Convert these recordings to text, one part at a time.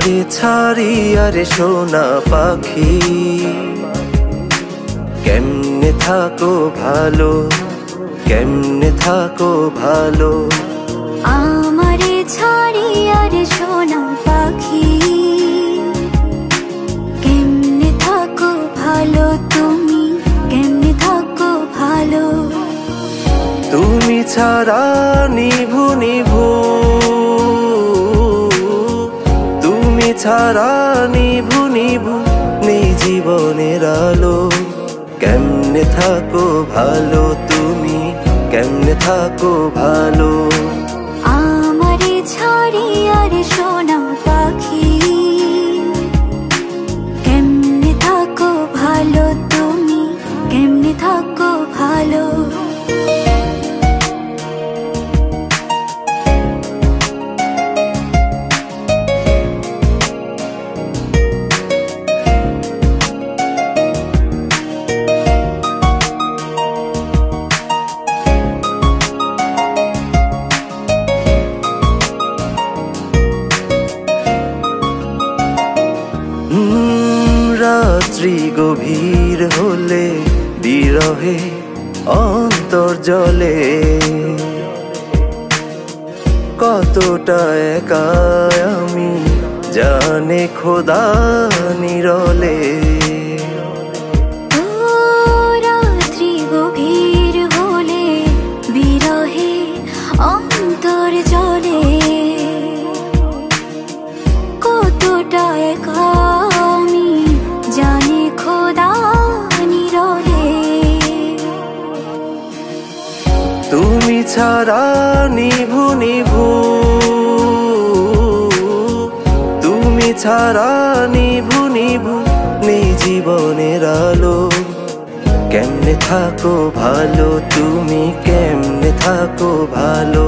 আমারে ছাড়িয়া রে সোনা পাখি, কেমনে থাকো ভালো, কেমনে থাকো ভালো। আমারে ছাড়িয়া রে সোনা পাখি, কেমনে থাকো ভালো তুমি, কেমনে থাকো ভালো। তুমি ছাড়া নিভু নিভু, তুমি ছাড়া নিভু নিভু নেই জীবনের আলো। কেমনে থাকো ভালো তুমি, কেমনে থাকো ভালো। আমারে ছাড়িয়া রে সোনা পাখি, কেমনে থাকো ভালো তুমি, কেমনে থাকো ভালো। রাত্রি গভীর হলে বিরহে অন্তর জলে, কতটা একা আমি জানে খোদা নিরলে। রাত্রি গভীর হলে বিরহে অন্তর জলে, কতটা একা আমি জানি খোদা নিরলে। তুমি ছাড়া নিভু নিভু, তুমি ছাড়া নিভু নিভু নেই জীবনের আলো। কেমনে থাকো ভালো তুমি, কেমনে থাকো ভালো।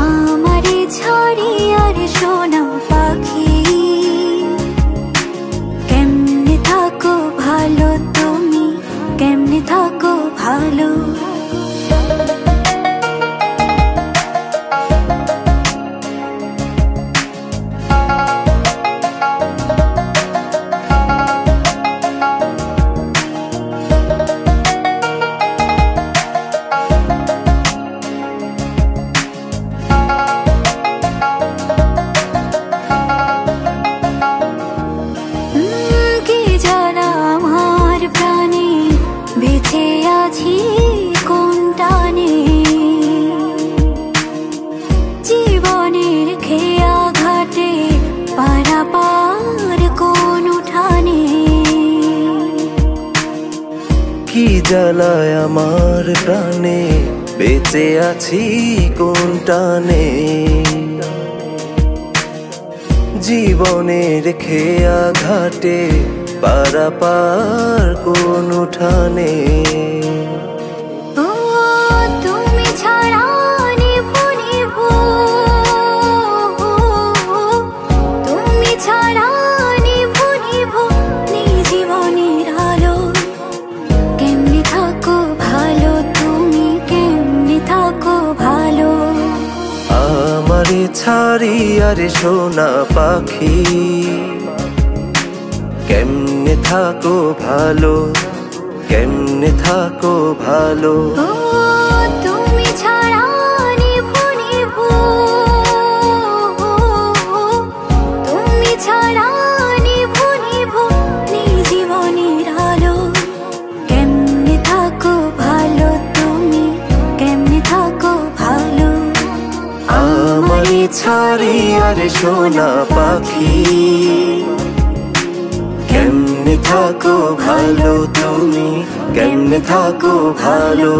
আমারে ছাড়িয়া রে সোনা পাখি, কেমনে থাকো ভালো তুমি, কেমনে থাকো ভালো। বেঁচে আছি কোন টানে, জীবনের খেয়া ঘাটে পারাপার কোন উঠানে। কি জ্বালায় আমার প্রাণে, বেঁচে আছি কোন টানে, জীবনের খেয়া ঘাটে পারাপার কোন উঠানে। ও তুমি ছাড়া নিভু নিভু, তুমি ছাড়া নিভু নিভু নেই জীবনের আলো। কেমনে থাকো ভালো তুমি, কেমনে থাকো ভালো। আমারে ছাড়িয়া রে সোনা পাখি, কেমনে থাকো ভালো, কেমনে থাকো ভালো। ও তুমি ছাড়া নিভু নিভু, তুমি ছাড়া নিভু নিভু নেই জীবনের আলো। কেমনে থাকো ভালো তুমি, কেমনে থাকো ভালো। আমারে ছাড়িয়া রে সোনা পাখি, কেমনে থাকো ভালো তুমি, কেমনে থাকো ভালো।